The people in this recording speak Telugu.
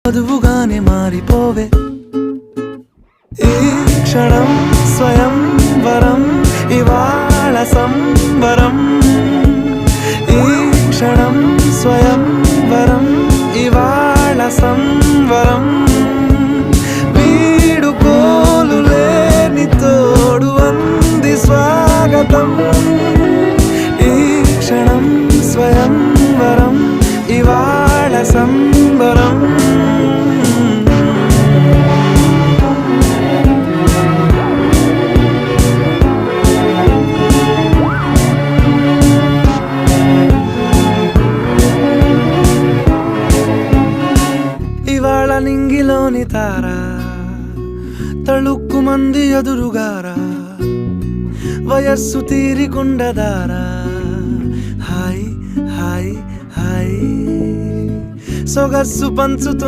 వధువుగానే మారిపోవే ఈ క్షణం స్వయం వరం ఇవాళ సంబరం ఈ క్షణం స్వయం వరం ఇవాళ సంవరం వీడుకోలు లేని తోడు అంది స్వాగతం ఈ క్షణం స్వయం వరం ఇవాళ సంబరం ఇవాళ నింగిలోని తారా తళుక్కు మంది ఎదురుగారా వయస్సు తీరికుండదారా హాయ్ హాయ్ హాయ్ సొగస్సు పంచుతున్న